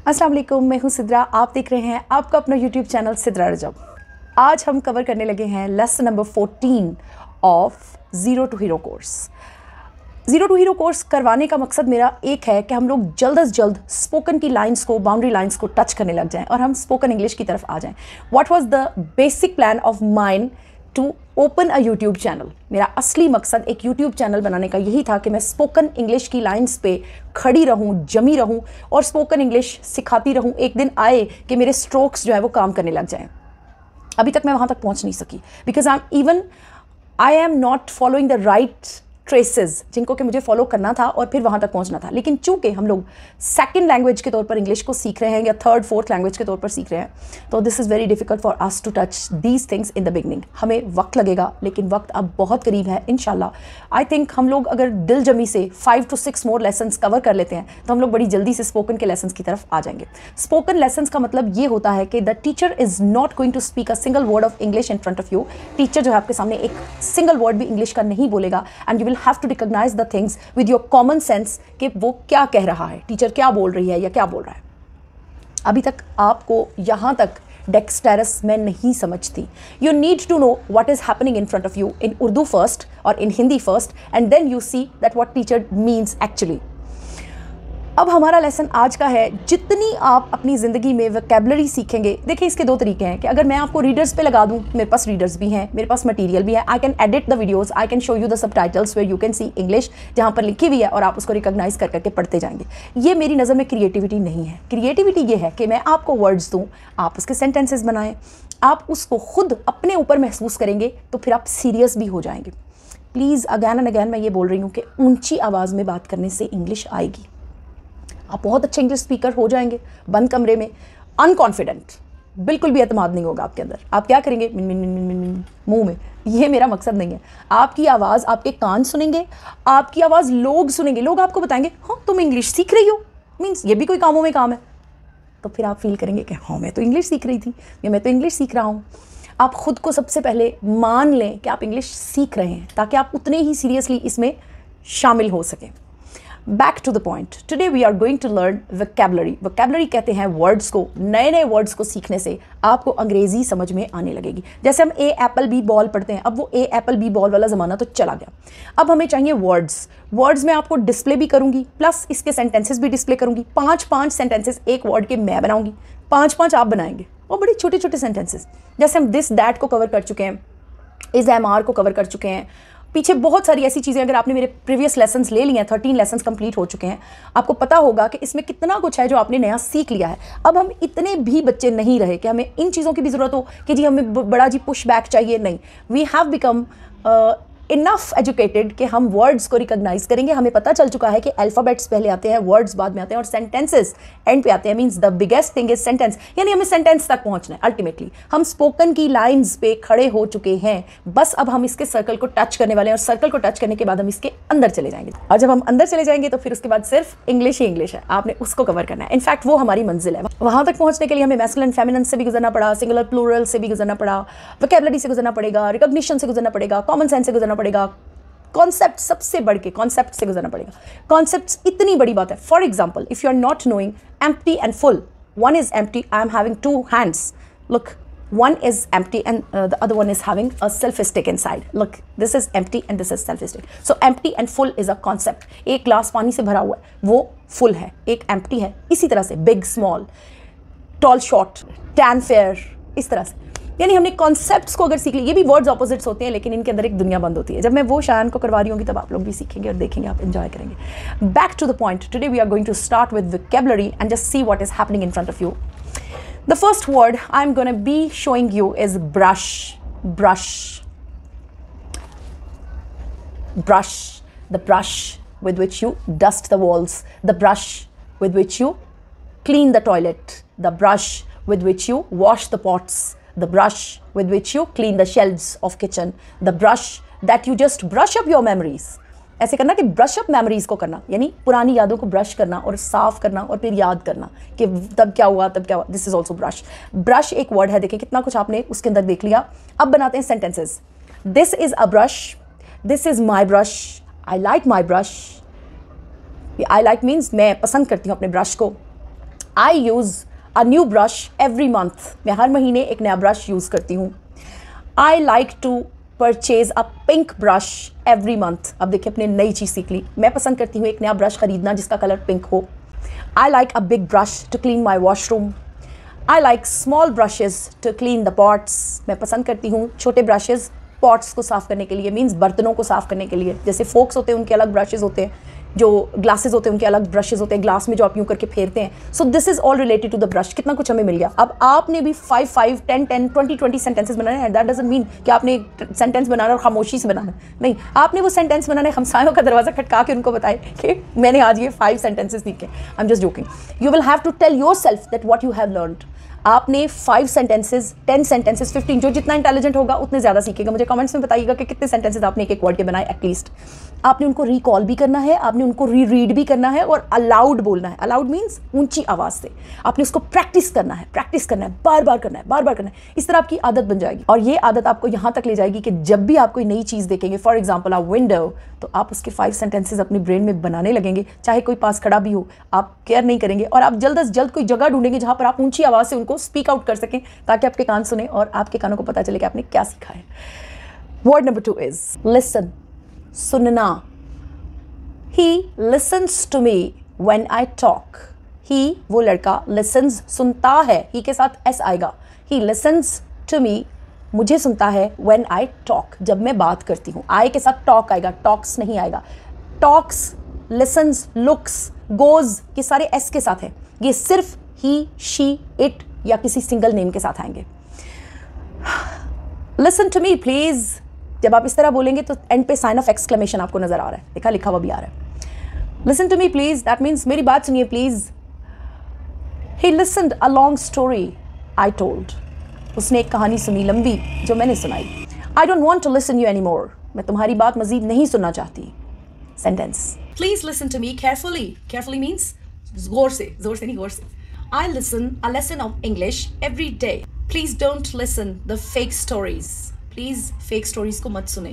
अस्सलाम वालेकुम, मैं हूँ सिद्रा। आप देख रहे हैं आपका अपना यूट्यूब चैनल सिद्रा रजब। आज हम कवर करने लगे हैं lesson number 14 of zero to hero course. Zero to hero course करवाने का मकसद मेरा एक है कि हम लोग जल्द से जल्द स्पोकन की लाइंस को, बाउंड्री लाइंस को टच करने लग जाएं और हम स्पोकन इंग्लिश की तरफ आ जाएं। What was the basic plan of mine to open a YouTube channel? मेरा असली मकसद एक यूट्यूब चैनल बनाने का यही था कि मैं स्पोकन इंग्लिश की लाइंस पे खड़ी रहूं, जमी रहूं और स्पोकन इंग्लिश सिखाती रहूं। एक दिन आए कि मेरे स्ट्रोक्स जो है वो काम करने लग जाएं। अभी तक मैं वहाँ तक पहुँच नहीं सकी because I am not following the right traces जिनको कि मुझे फॉलो करना था और फिर वहाँ तक पहुँचना था। लेकिन चूंकि हम लोग सेकंड लैंग्वेज के तौर पर इंग्लिश को सीख रहे हैं या थर्ड फोर्थ लैंग्वेज के तौर पर सीख रहे हैं, तो this is very difficult for us to touch these things in the beginning. हमें वक्त लगेगा, लेकिन वक्त अब बहुत करीब है इंशाल्लाह। आई थिंक हम लोग अगर दिल जमी से 5 to 6 मोर लेसन्स कवर कर लेते हैं तो हम लोग बड़ी जल्दी से स्पोकन के लेसन्स की तरफ आ जाएंगे। स्पोकन लेसन्स का मतलब ये होता है कि the teacher is not going to speak a single word of English in front of you. Teacher जो है आपके सामने एक सिंगल वर्ड भी इंग्लिश का नहीं बोलेगा and you will have to recognise the things with your common sense कि वो क्या कह रहा है, टीचर क्या बोल रही है या क्या बोल रहा है। अभी तक आपको यहाँ तक डेक्सटेरस मैं नहीं समझती। You need to know what is happening in front of you in Urdu first और in Hindi first and then you see that what teacher means actually. अब हमारा लेसन आज का है, जितनी आप अपनी ज़िंदगी में वोकैबुलरी सीखेंगे। देखिए, इसके 2 तरीके हैं कि अगर मैं आपको रीडर्स पे लगा दूं, मेरे पास रीडर्स भी हैं, मेरे पास मटेरियल भी है, I can edit the videos, I can show you the subtitles where you can see English जहाँ पर लिखी हुई है और आप उसको रिकॉग्नाइज कर करके पढ़ते जाएंगे। ये मेरी नज़र में क्रिएटिविटी नहीं है। क्रिएटिविटी ये है कि मैं आपको वर्ड्स दूँ, आप उसके सेंटेंसेस बनाएं, आप उसको खुद अपने ऊपर महसूस करेंगे तो फिर आप सीरियस भी हो जाएंगे। प्लीज़ अगैन एंड अगैन मैं ये बोल रही हूँ कि ऊँची आवाज़ में बात करने से इंग्लिश आएगी। आप बहुत अच्छे इंग्लिश स्पीकर हो जाएंगे बंद कमरे में, अनकॉन्फिडेंट, बिल्कुल भी एतमाद नहीं होगा आपके अंदर। आप क्या करेंगे? मिन मिन मिन मिन मिन मुंह में। ये मेरा मकसद नहीं है। आपकी आवाज़ आपके कान सुनेंगे, आपकी आवाज़ लोग सुनेंगे, लोग आपको बताएंगे हाँ तुम इंग्लिश सीख रही हो, मीन्स ये भी कोई कामों में काम है। तो फिर आप फील करेंगे कि हाँ मैं तो इंग्लिश सीख रही थी या मैं तो इंग्लिश सीख रहा हूँ। आप खुद को सबसे पहले मान लें कि आप इंग्लिश सीख रहे हैं ताकि आप उतने ही सीरियसली इसमें शामिल हो सकें। Back to the point, today we are going to learn vocabulary. Vocabulary कहते हैं वर्ड्स को, नए नए वर्ड्स को सीखने से आपको अंग्रेजी समझ में आने लगेगी। जैसे हम ए एप्पल बी बॉल पढ़ते हैं, अब वो ए एप्पल बी बॉल वाला ज़माना तो चला गया। अब हमें चाहिए वर्ड्स में आपको डिस्प्ले भी करूँगी, प्लस इसके सेंटेंसेस भी डिस्प्ले करूँगी। 5 सेंटेंसेस एक वर्ड के मैं बनाऊँगी, 5 आप बनाएंगे और बड़े छोटे छोटे सेंटेंसेस। जैसे हम दिस दैट को कवर कर चुके हैं, इज़ एम आर को कवर कर चुके हैं, पीछे बहुत सारी ऐसी चीज़ें। अगर आपने मेरे प्रीवियस लेसन्स ले लिए हैं, 13 लेसन्स कंप्लीट हो चुके हैं, आपको पता होगा कि इसमें कितना कुछ है जो आपने नया सीख लिया है। अब हम इतने भी बच्चे नहीं रहे कि हमें इन चीज़ों की भी ज़रूरत हो कि जी हमें बड़ा जी पुश बैक चाहिए। नहीं, we have become enough educated कि हम वर्ड्स को रिकॉग्नाइज करेंगे। हमें पता चल चुका है कि अल्फ़ाबेट्स पहले आते हैं, वर्ड्स बाद में आते हैं और सेंटेंसेस एंड पे आते हैं। Means the biggest thing is sentence, यानी हमें सेंटेंस तक पहुंचना है। अल्टीमेटली हम स्पोकन की लाइंस पे खड़े हो चुके हैं, बस अब हम इसके सर्कल को टच करने वाले हैं और सर्कल को टच करने के बाद हम इसके अंदर चले जाएंगे। और जब हम अंदर चले जाएंगे तो फिर उसके बाद सिर्फ इंग्लिश ही इंग्लिश है, आपने उसको कवर करना है। इनफैक्ट वो हमारी मंजिल है। वहाँ तक पहुँचने के लिए हमें मैस्कुलिन फेमिनिन से भी गुजरना पड़ा, सिंगुलर प्लूरल से भी गुजरना पड़ा, वोकैबुलरी से गुजरना पड़ेगा, रिकॉग्निशन से गुजरना पड़ेगा, कॉमन सेंस से गुजरना पड़ेगा, कॉन्सेप्ट सबसे बढ़ के कॉन्सेप्ट से गुजरना पड़ेगा। कॉन्सेप्ट्स इतनी बड़ी बात है। For example, if you are not knowing empty and full, one is empty, I am having 2 hands, look, one is empty and the other one is having a selfie stick inside. Look, this is empty and this is selfie stick. So empty and full is a concept. एक glass पानी से भरा हुआ है, वो full है, एक empty है। इसी तरह से big small, tall short, tan fair, इस तरह से। यानी हमने कॉन्सेप्ट्स को अगर सीख लिया, ये भी वर्ड्स ऑपोजिट्स होते हैं लेकिन इनके अंदर एक दुनिया बंद होती है। जब मैं वो शायन को करवा रही होंगी तब आप लोग भी सीखेंगे और देखेंगे, आप एंजॉय करेंगे। Back to the point, today we are going to start with vocabulary and just see what is happening in front of you. The first word I am gonna be showing you is brush. Brush, brush, the brush with which you dust the walls, the brush with which you clean the toilet, the brush with which you wash the pots, the brush with which you clean the shelves of kitchen, the brush that you just brush up your memories. ऐसे करना कि brush up memories को करना, यानी पुरानी यादों को brush करना और साफ करना और फिर याद करना कि तब क्या हुआ तब क्या हुआ। This is also brush. Brush एक वर्ड है, देखिए कितना कुछ आपने उसके अंदर देख लिया। अब बनाते हैं sentences. This is a brush, this is my brush, I like my brush. I like means मैं पसंद करती हूँ अपने ब्रश को। I use a new brush every month, मैं हर महीने एक नया ब्रश यूज़ करती हूँ. I like to purchase a pink brush every month. अब देखिए अपने नई चीज़ सीख ली. मैं पसंद करती हूँ एक नया ब्रश खरीदना जिसका कलर पिंक हो. I like a big brush to clean my washroom. I like small brushes to clean the pots. मैं पसंद करती हूँ छोटे ब्रशेज पॉट्स को साफ़ करने के लिए, मीन्स बर्तनों को साफ़ करने के लिए. जैसे फोक्स होते हैं उनके अलग ब्रशेज होते हैं, जो ग्लासेस होते हैं उनके अलग ब्रशेज होते हैं, ग्लास में जो आप यूँ करके फेरते हैं. So this is all related to the brush. कितना कुछ हमें मिल गया. अब आपने भी 5 5 10 10 20 20 सेंटेंसेस बनाने हैं. दैट डजंट मीन कि आपने एक सेंटेंस बनाना और खामोशी से बनाना. नहीं, आपने वो सेंटेंस बनाने हमसायों का दरवाज़ा खटका के उनको बताए कि मैंने आज ये 5 सेंटेंसेस सीखे. I am just joking. You will have to tell yourself that what you have learned. आपने 5 सेंटेंसेज, 10 सेंटेंसेज, 15, जो जितना इंटेलिजेंट होगा उतने ज़्यादा सीखेगा. मुझे कमेंट्स में बताइएगा कि कितने सेंटेंसेज आपने एक एक वर्ड के बनाए. एटलीस्ट आपने उनको रिकॉल भी करना है, आपने उनको रीड भी करना है और अलाउड बोलना है. अलाउड मीन्स ऊंची आवाज़ से. आपने उसको प्रैक्टिस करना है, बार बार करना है, बार बार करना है. इस तरह आपकी आदत बन जाएगी और ये आदत आपको यहाँ तक ले जाएगी कि जब भी आप कोई नई चीज़ देखेंगे, फॉर एग्जाम्पल अ विंडो, तो आप उसके 5 सेंटेंसेज अपनी ब्रेन में बनाने लगेंगे. चाहे कोई पास खड़ा भी हो, आप केयर नहीं करेंगे और आप जल्द से जल्द कोई जगह ढूंढेंगे जहाँ पर आप ऊंची आवाज़ से उनको स्पीक आउट कर सकें, ताकि आपके कान सुने और आपके कानों को पता चले कि आपने क्या सीखा है. Word number 2 is listen. सुनना. He listens to me when I talk. He, वो लड़का, listens, सुनता है. he के साथ s आएगा. He listens to me, मुझे सुनता है when I talk, जब मैं बात करती हूँ. I के साथ talk आएगा, talks नहीं आएगा. talks, listens, looks, goes, ये सारे s के साथ हैं. ये सिर्फ he, she, it या किसी सिंगल नेम के साथ आएंगे. Listen to me please. जब आप इस तरह बोलेंगे तो एंड पे साइन ऑफ एक्सक्लेमेशन आपको नजर आ रहा है. देखा, लिखा हुआ भी आ रहा है. Listen to me please, that means मेरी बात सुनिए please. He listened a long story I told. उसने एक कहानी सुनी लंबी जो मैंने सुनाई. I don't want to listen you anymore. मैं तुम्हारी बात मजीद नहीं सुनना चाहती. Sentence. Please listen to me carefully. Carefully means जोर से नहीं, गौर से. I listen a lesson of English every day. Please don't listen the fake stories. Please fake stories को मत सुने.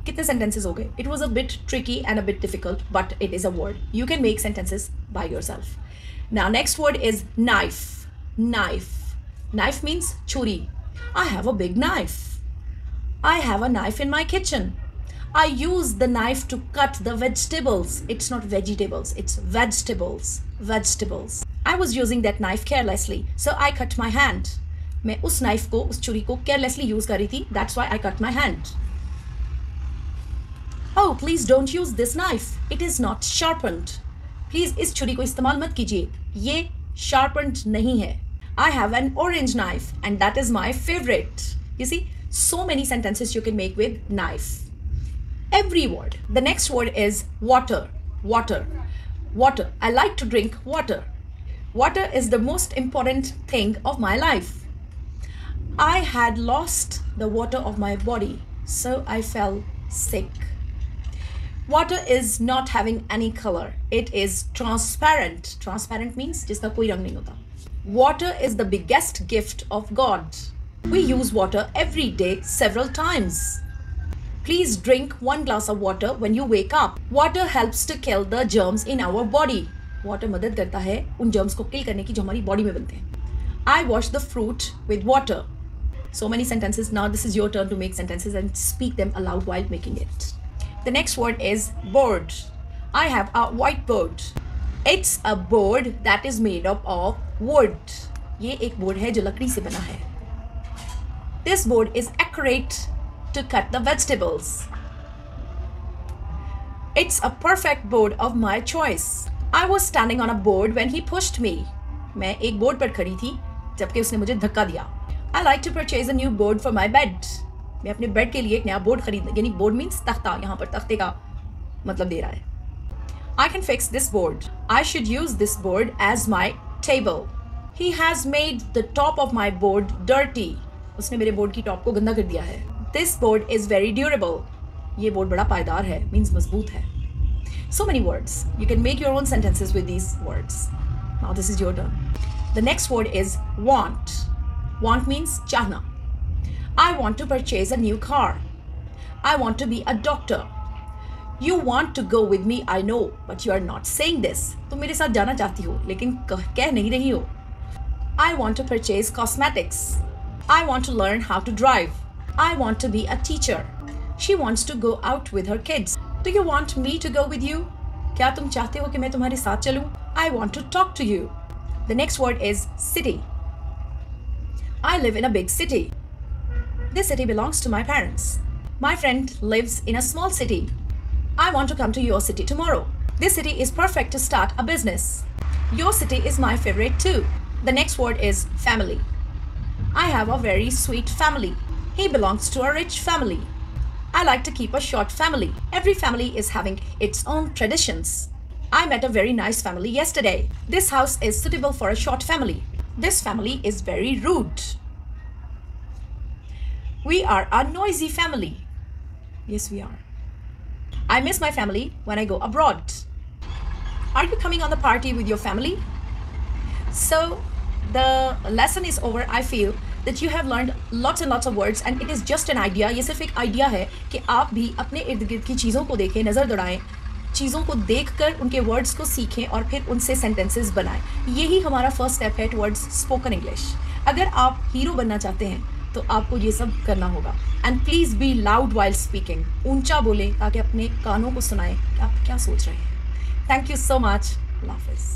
कितने sentences हो गए? It was a bit tricky and a bit difficult, but it is a word. You can make sentences by yourself. Now next word is knife. Knife. Knife means churi. I have a big knife. I have a knife in my kitchen. I use the knife to cut the vegetables. It's not vegetables, it's vegetables. Vegetables. I was using that knife carelessly, so I cut my hand. मैं उस knife को, उस छुरी को carelessly use कर रही थी. That's why I cut my hand. Oh, please don't use this knife. It is not sharpened. Please इस छुरी को इस्तेमाल मत कीजिए. ये sharpened नहीं है. I have an orange knife and that is my favorite. You see, so many sentences you can make with knife. Every word. The next word is water. Water. Water. I like to drink water. Water is the most important thing of my life. I had lost the water of my body, so I fell sick. Water is not having any color. It is transparent. Transparent means जिसका कोई रंग नहीं होता. Water is the biggest gift of God. We use water every day several times. Please drink 1 glass of water when you wake up. Water helps to kill the germs in our body. Water मदद करता है उन germs को kill करने की जो हमारी body में बनते हैं. I wash the fruit with water. So many sentences. Now this is your turn to make sentences and speak them aloud while making it. The next word is board. I have a whiteboard. It's a board that is made up of wood. ये एक board है जो लकड़ी से बना है. This board is accurate to cut the vegetables. It's a perfect board of my choice. I was standing on a board when he pushed me. मैं एक board पर खड़ी थी जबकि उसने मुझे धक्का दिया. I like to purchase a new board for my bed. मैं अपने बेड के लिए एक नया बोर्ड खरीद, यानी बोर्ड मीन्स तख्ता, यहाँ पर तख्ते का मतलब दे रहा है. I can fix this board. I should use this board as my table. He has made the top of my board dirty. उसने मेरे बोर्ड की टॉप को गंदा कर दिया है. This board is very durable. ये बोर्ड बड़ा पायदार है, मीन्स मजबूत है. So many words. You can make your own sentences with these words. Now this is your turn. The next word is want. Want means चाहना. I want to purchase a new car. I want to be a doctor. You want to go with me, I know, but you are not saying this. तुम मेरे साथ जाना चाहती हो लेकिन कह नहीं रही हो. I want to purchase cosmetics. I want to learn how to drive. I want to be a teacher. She wants to go out with her kids. Do you want me to go with you? क्या तुम चाहते हो कि मैं तुम्हारे साथ चलूं? I want to talk to you. The next word is city. I live in a big city. This city belongs to my parents. My friend lives in a small city. I want to come to your city tomorrow. This city is perfect to start a business. Your city is my favorite too. The next word is family. I have a very sweet family. He belongs to a rich family. I like to keep a short family. Every family is having its own traditions. I met a very nice family yesterday. This house is suitable for a short family. This family is very rude. We are a noisy family. Yes, we are. I miss my family when I go abroad. Are you coming on the party with your family? So the lesson is over. I feel that you have learned lots and lots of words and it is just an idea. ये सिर्फ एक idea है कि आप भी अपने इर्द गिर्द की चीज़ों को देखें, नज़र दौड़ाएं, चीज़ों को देखकर उनके वर्ड्स को सीखें और फिर उनसे सेंटेंसेस बनाएं. यही हमारा फर्स्ट स्टेप है टुवर्ड्स स्पोकन इंग्लिश. अगर आप हीरो बनना चाहते हैं तो आपको ये सब करना होगा. And please be loud while speaking. ऊंचा बोलें ताकि अपने कानों को सुनाएं कि आप क्या सोच रहे हैं. Thank you so much. अल्लाह हाफिज़.